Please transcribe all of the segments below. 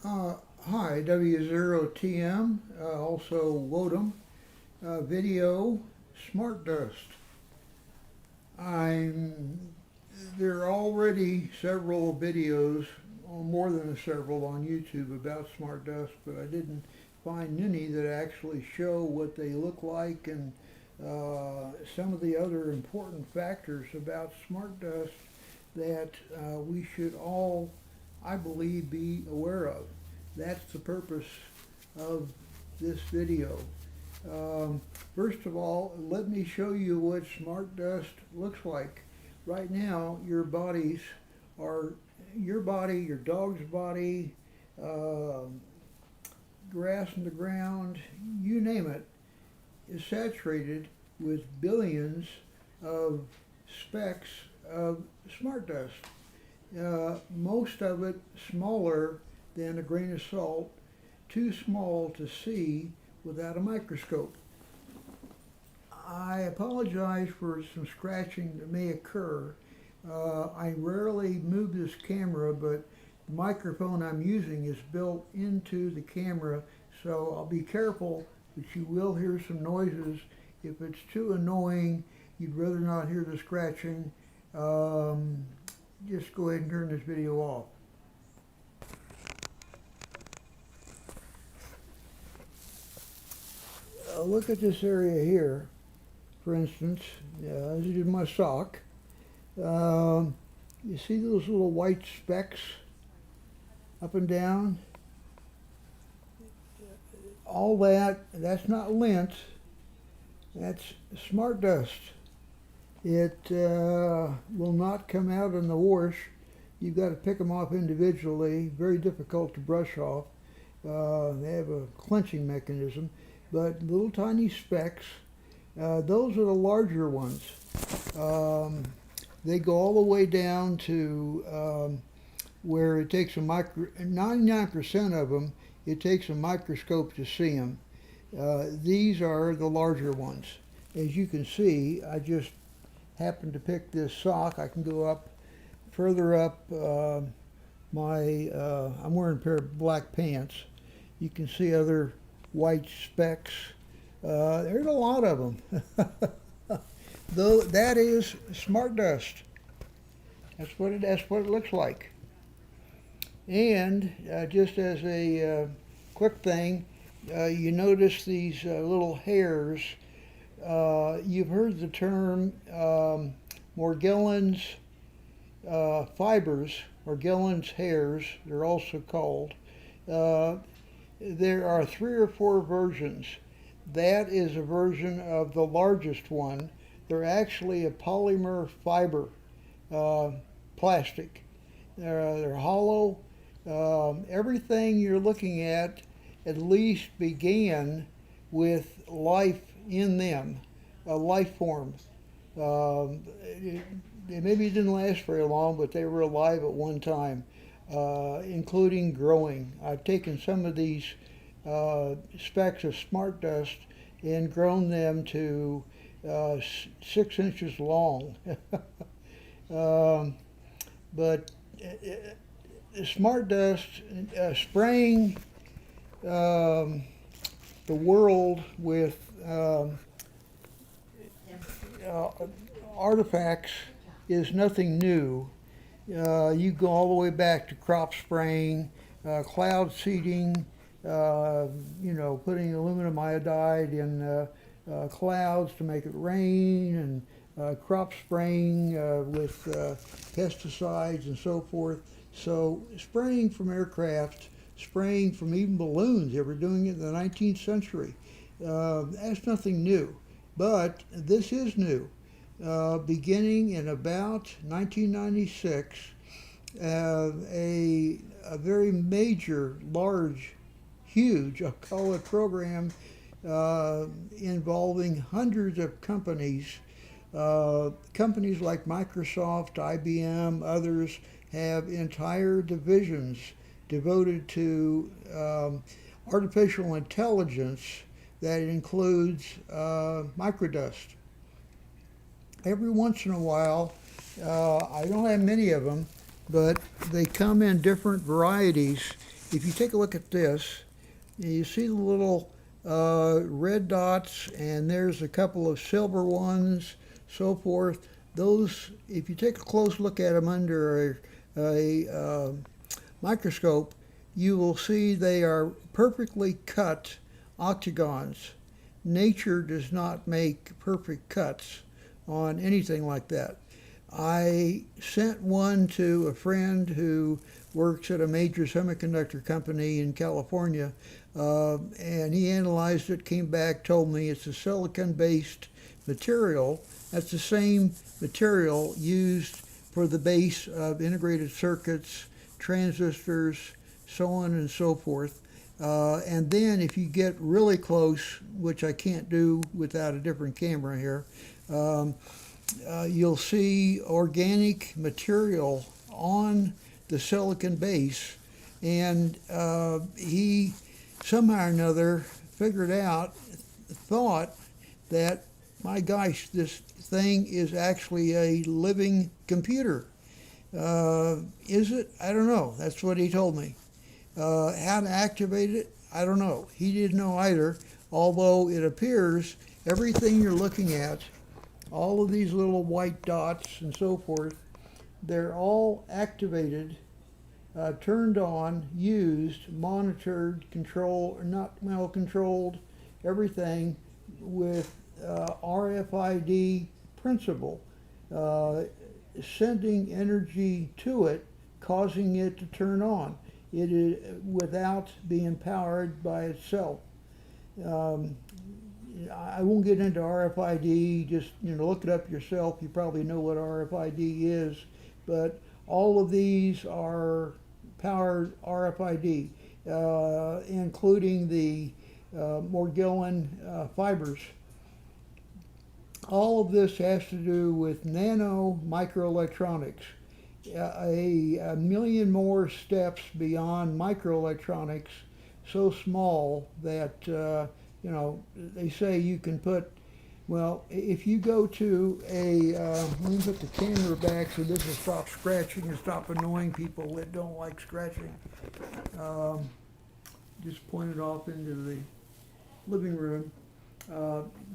Uh, Hi, W0TM, also Wotem, video, Smart Dust. I'm, there are already several videos, or more than several on YouTube about Smart Dust, but I didn't find any that actually show what they look like and some of the other important factors about Smart Dust that we should all, I believe, be aware of. That's the purpose of this video. Um, First of all, let me show you what smart dust looks like. Right now, your body, your dog's body, uh, grass in the ground, you name it, is saturated with billions of specks of smart dust. Most of it smaller than a grain of salt, too small to see without a microscope. I apologize for some scratching that may occur. I rarely move this camera, but the microphone I'm using is built into the camera, so I'll be careful, but you will hear some noises. If it's too annoying, you'd rather not hear the scratching, just go ahead and turn this video off. Look at this area here, for instance. This is my sock. You see those little white specks up and down? All that's not lint, that's smart dust. It will not come out in the wash. You've got to pick them off individually, very difficult to brush off. They have a clenching mechanism, but little tiny specks, those are the larger ones. They go all the way down to where it takes 99% of them, it takes a microscope to see them. These are the larger ones. As you can see, I just happened to pick this sock. I can go up, further up I'm wearing a pair of black pants. You can see other white specks. There's a lot of them. Though that is smart dust. That's what it looks like. And just as a quick thing, you notice these little hairs. You've heard the term Morgellons fibers, Morgellons hairs, they're also called. There are 3 or 4 versions. That is a version of the largest one. They're actually a polymer fiber, plastic. They're hollow. Everything you're looking at least began with life in them, a life form. They maybe didn't last very long, but they were alive at one time, including growing. I've taken some of these specks of smart dust and grown them to 6 inches long. But smart dust spraying the world with artifacts is nothing new. You go all the way back to crop spraying, cloud seeding, putting aluminum iodide in clouds to make it rain, and crop spraying with pesticides and so forth. So spraying from aircraft, spraying from even balloons, they were doing it in the 19th century. That's nothing new, but this is new. Beginning in about 1996, a very major, large, huge, I'll call it program involving hundreds of companies. Companies like Microsoft, IBM, others have entire divisions devoted to artificial intelligence that includes microdust. Every once in a while, I don't have many of them, but they come in different varieties, if you take a look at this, you see the little red dots, and there's a couple of silver ones, so forth. Those, if you take a close look at them under a microscope, you will see they are perfectly cut octagons. Nature does not make perfect cuts on anything like that. I sent one to a friend who works at a major semiconductor company in California, and he analyzed it, came back, told me it's a silicon-based material. That's the same material used for the base of integrated circuits, transistors, so on and so forth. And then if you get really close, which I can't do without a different camera here, you'll see organic material on the silicon base. And he somehow or another thought that, my gosh, this thing is actually a living computer. Is it? I don't know. That's what he told me. How to activate it, I don't know. He didn't know either, although it appears everything you're looking at, all of these little white dots and so forth, they're all activated, turned on, used, monitored, controlled, everything with RFID principle, sending energy to it, causing it to turn on. It is without being powered by itself. I won't get into RFID. Just look it up yourself. You probably know what RFID is, but all of these are powered RFID, including the Morgellon fibers. All of this has to do with nano microelectronics. A million more steps beyond microelectronics, so small that they say you can put. Well, if you go to let me put the camera back so this will stop scratching and stop annoying people that don't like scratching. Just point it off into the living room.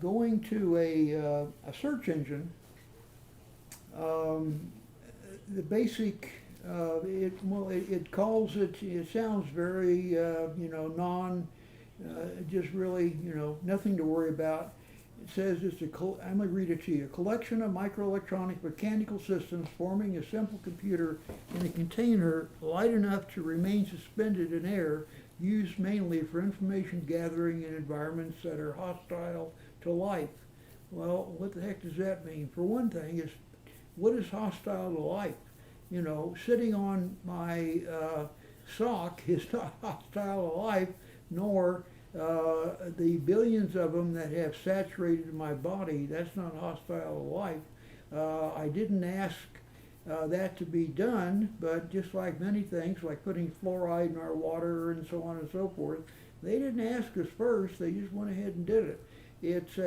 Going to a search engine. The basic, it calls it. It sounds very, just really, nothing to worry about. It says I'm going to read it to you. A collection of microelectronic mechanical systems forming a simple computer in a container light enough to remain suspended in air, used mainly for information gathering in environments that are hostile to life. Well, what the heck does that mean? For one thing, what is hostile to life? Sitting on my sock is not hostile to life, nor the billions of them that have saturated my body. That's not hostile to life. I didn't ask that to be done, but just like many things, like putting fluoride in our water and so on and so forth, they didn't ask us first. They just went ahead and did it. It's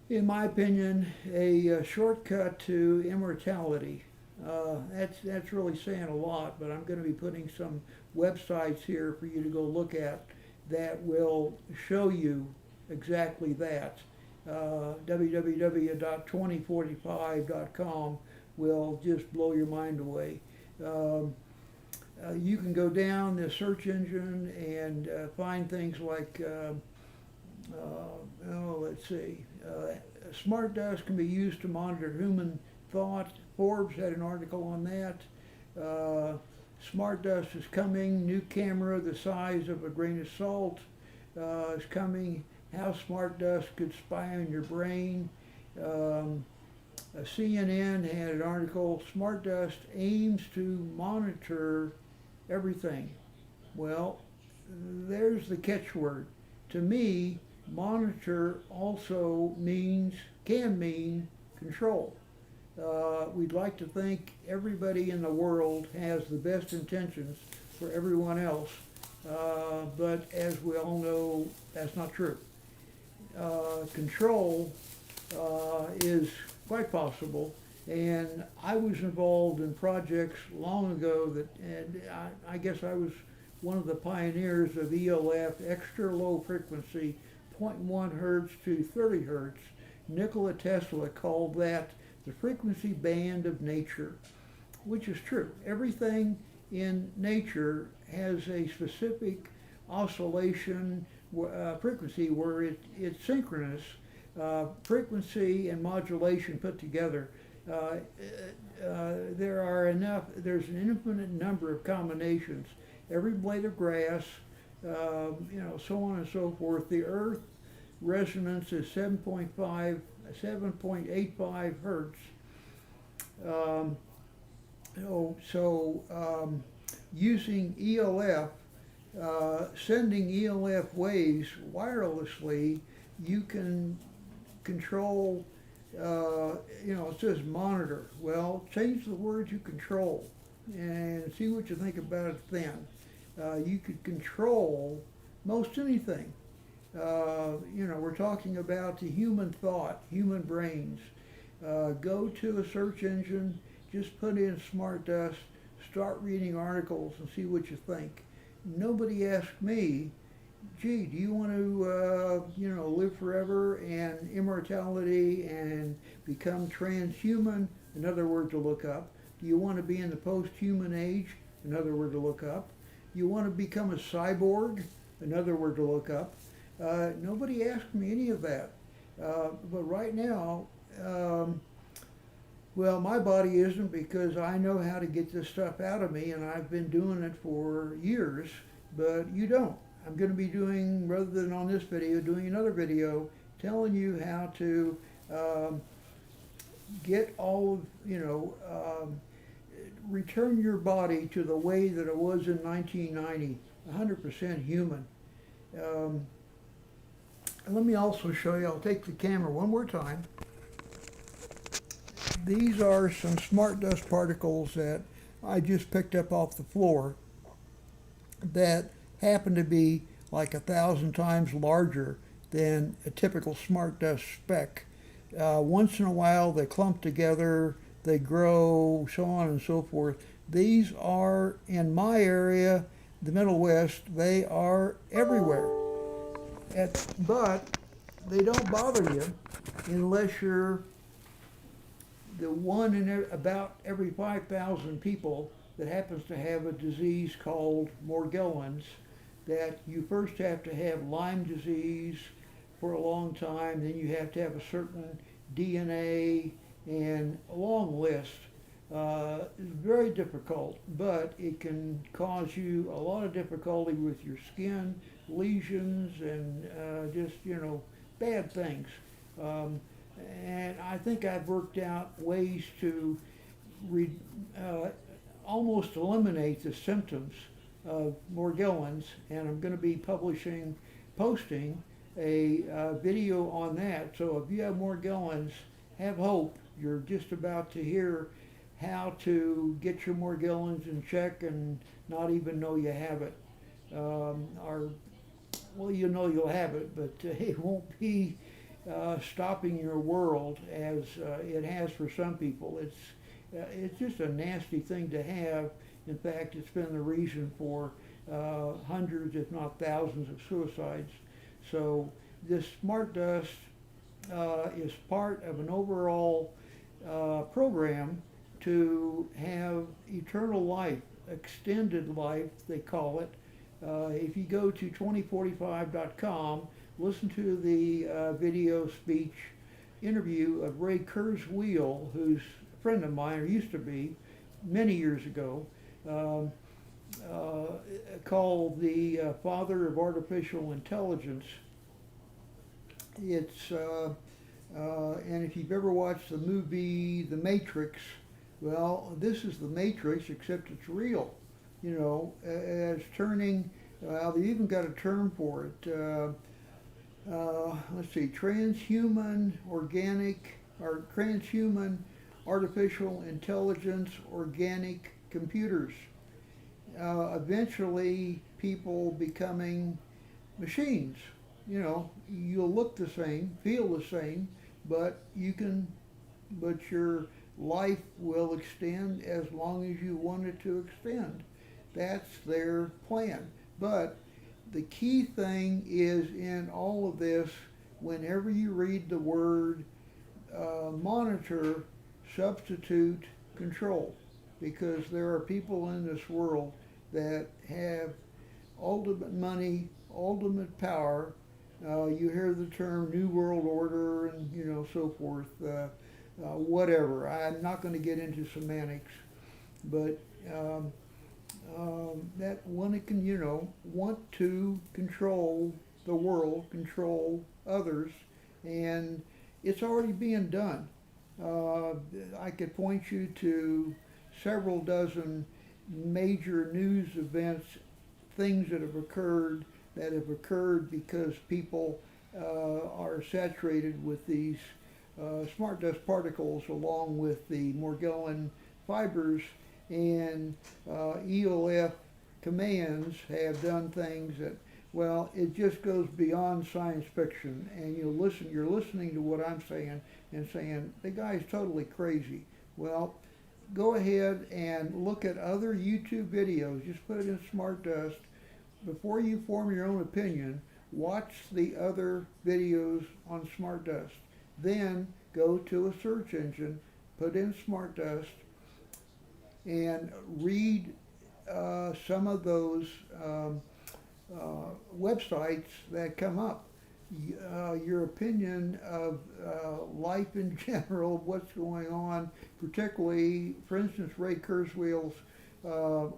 in my opinion, a shortcut to immortality. That's really saying a lot, but I'm going to be putting some websites here for you to go look at that will show you exactly that. www.2045.com will just blow your mind away. You can go down the search engine and find things like let's see. Smart dust can be used to monitor human thought. Forbes had an article on that. Smart dust is coming. New camera the size of a grain of salt is coming. How smart dust could spy on your brain. CNN had an article. Smart dust aims to monitor everything. Well, there's the catchword. To me, monitor also can mean control. We'd like to think everybody in the world has the best intentions for everyone else, but as we all know, that's not true. Control is quite possible, And I was involved in projects long ago and I guess I was one of the pioneers of ELF, extra low frequency, 0.1 hertz to 30 hertz. Nikola Tesla called that the frequency band of nature, which is true. Everything in nature has a specific oscillation frequency where it's synchronous. Frequency and modulation put together. There's an infinite number of combinations. Every blade of grass, so on and so forth. The Earth resonance is 7.85 hertz. Using ELF, sending ELF waves wirelessly, you can control, it says monitor. Well, change the word to control and see what you think about it then. You could control most anything. We're talking about the human thought, human brains. Go to a search engine, just put in Smart Dust, start reading articles and see what you think. Nobody asked me, gee, do you want to, live forever and immortality and become transhuman? Another word to look up. Do you want to be in the post-human age? Another word to look up. You want to become a cyborg? Another word to look up. Nobody asked me any of that. But right now, my body isn't, because I know how to get this stuff out of me and I've been doing it for years, but you don't. I'm going to be doing, rather than on this video, doing another video telling you how to get all of, return your body to the way that it was in 1990, 100% human. Let me also show you, I'll take the camera one more time. These are some Smart Dust particles that I just picked up off the floor that happen to be like 1,000 times larger than a typical Smart Dust speck. Once in a while they clump together, they grow, so on and so forth. These are, in my area, the Middle West, they are everywhere. But they don't bother you unless you're the one in about every 5,000 people that happens to have a disease called Morgellons, that you first have to have Lyme disease for a long time, then you have to have a certain DNA and a long list. It's very difficult, but it can cause you a lot of difficulty with your skin, lesions, and bad things. And I think I've worked out ways to almost eliminate the symptoms of Morgellons, and I'm going to be posting a video on that. So if you have Morgellons, have hope. You're just about to hear how to get your Morgellons in check and not even know you have it. You'll have it, but it won't be stopping your world as it has for some people. It's just a nasty thing to have. In fact, it's been the reason for hundreds, if not thousands, of suicides. So this Smart Dust is part of an overall program to have eternal life, extended life, they call it. If you go to 2045.com, listen to the video speech interview of Ray Kurzweil, who's a friend of mine, or used to be, many years ago, called the father of artificial intelligence. It's and if you've ever watched the movie The Matrix, well, this is The Matrix, except it's real. As turning, they even got a term for it. Let's see, transhuman artificial intelligence organic computers. Eventually, people becoming machines. You'll look the same, feel the same, but your life will extend as long as you want it to extend. That's their plan. But the key thing is in all of this, whenever you read the word monitor, substitute control, because there are people in this world that have ultimate money, ultimate power. You hear the term New World Order and so forth. Whatever. I'm not going to get into semantics, but that one can want to control the world, control others, and it's already being done. I could point you to several dozen major news events, things that have occurred because people are saturated with these smart dust particles along with the Morgellon fibers, and EOF commands have done things that, well, it just goes beyond science fiction, and you're listening to what I'm saying and saying, the guy's totally crazy. Well, go ahead and look at other YouTube videos. Just put it in Smart Dust. Before you form your own opinion, watch the other videos on Smart Dust. Then go to a search engine, put in Smart Dust, and read some of those websites that come up. Your opinion of life in general, what's going on, particularly, for instance, Ray Kurzweil's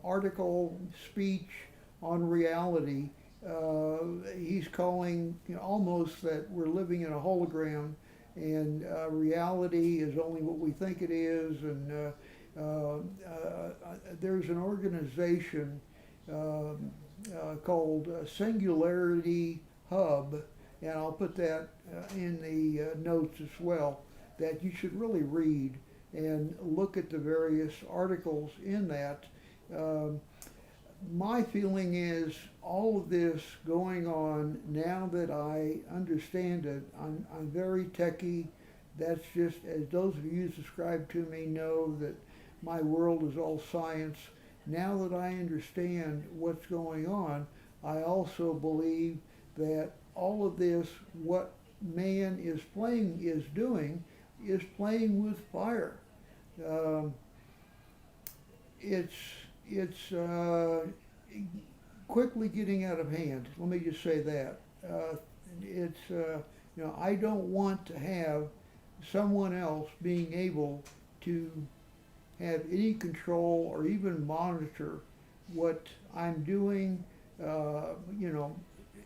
article, speech on reality. He's calling almost that we're living in a hologram, and reality is only what we think it is. And there's an organization called Singularity Hub, and I'll put that in the notes as well, that you should really read and look at the various articles in that. My feeling is all of this going on, now that I understand it, I'm very techie. That's just, as those of you who subscribe to me know, that my world is all science. Now that I understand what's going on, I also believe that all of this, what man is doing, is playing with fire. It's quickly getting out of hand. Let me just say that. I don't want to have someone else being able to have any control or even monitor what I'm doing,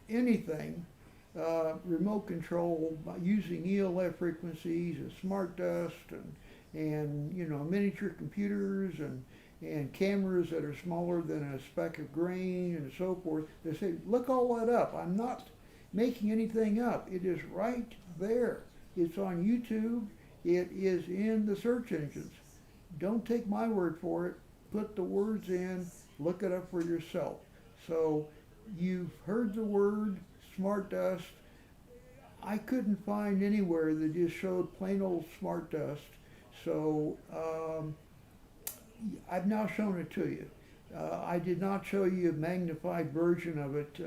anything. Remote control by using ELF frequencies and Smart Dust and miniature computers and cameras that are smaller than a speck of grain and so forth. They say, look all that up. I'm not making anything up. It is right there. It's on YouTube. It is in the search engines. Don't take my word for it. Put the words in. Look it up for yourself. So you've heard the word Smart Dust. I couldn't find anywhere that just showed plain old Smart Dust. So I've now shown it to you. I did not show you a magnified version of it.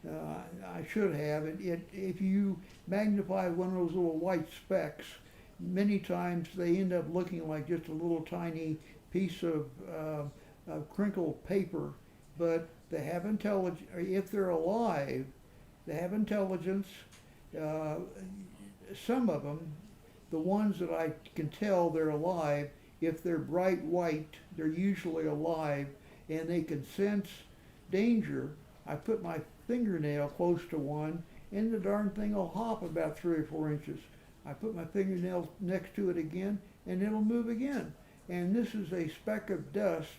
I should have. If you magnify one of those little white specks, many times they end up looking like just a little tiny piece of crinkled paper. But they have intelligence. If they're alive, they have intelligence. Some of them, the ones that I can tell they're alive, if they're bright white, they're usually alive, and they can sense danger. I put my fingernail close to one, and the darn thing will hop about 3 or 4 inches. I put my fingernail next to it again, and it'll move again. And this is a speck of dust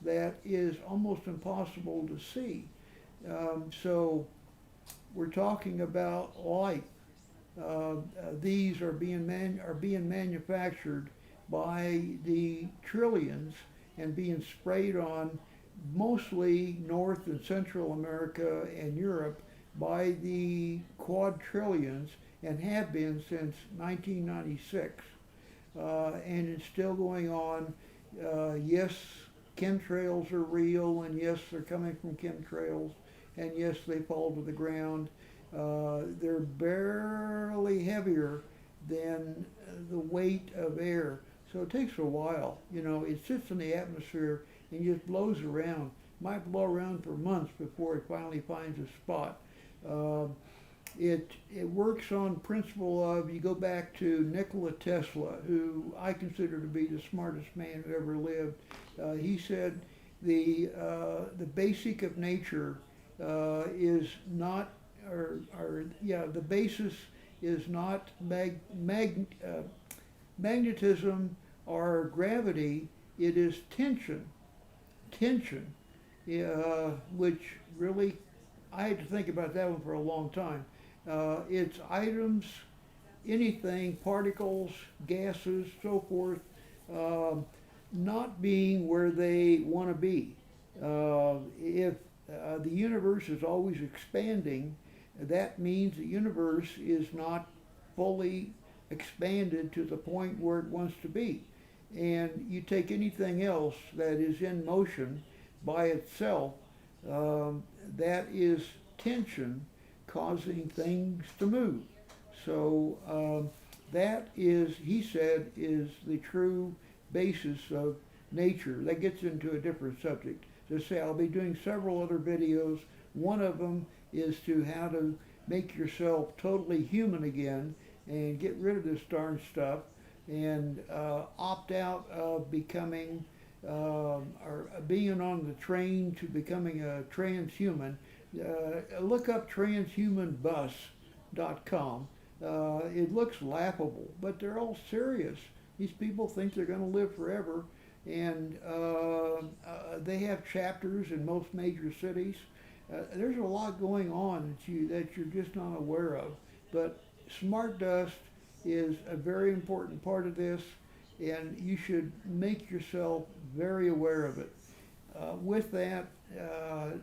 that is almost impossible to see. So we're talking about life. These are being manufactured by the trillions and being sprayed on mostly North and Central America and Europe by the quadrillions, and have been since 1996. and it's still going on. Yes, chemtrails are real, and yes, they're coming from chemtrails, and yes, they fall to the ground. They're barely heavier than the weight of air, so it takes a while. You know, it sits in the atmosphere and just blows around. Might blow around for months before it finally finds a spot. Uh, it works on principle of, you go back to Nikola Tesla, who I consider to be the smartest man who ever lived. He said the basic of nature is not, the basis is not magnetism or gravity. It is tension. Tension, which really, I had to think about that one for a long time. It's items, anything, particles, gases, so forth, not being where they want to be. If the universe is always expanding, that means the universe is not fully expanded to the point where it wants to be. And you take anything else that is in motion by itself, that is tension causing things to move. So that is, he said, is the true basis of nature. That gets into a different subject. Just say, I'll be doing several other videos. One of them is to how to make yourself totally human again and get rid of this darn stuff and opt out of becoming or being on the train to becoming a transhuman. Look up transhumanbus.com. It looks laughable, but they're all serious. These people think they're going to live forever, and they have chapters in most major cities. There's a lot going on that you're just not aware of. But smart dust is a very important part of this, and you should make yourself very aware of it. With that,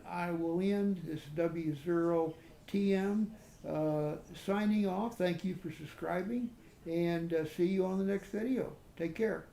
I will end. This is W0TM signing off. Thank you for subscribing, and see you on the next video. Take care.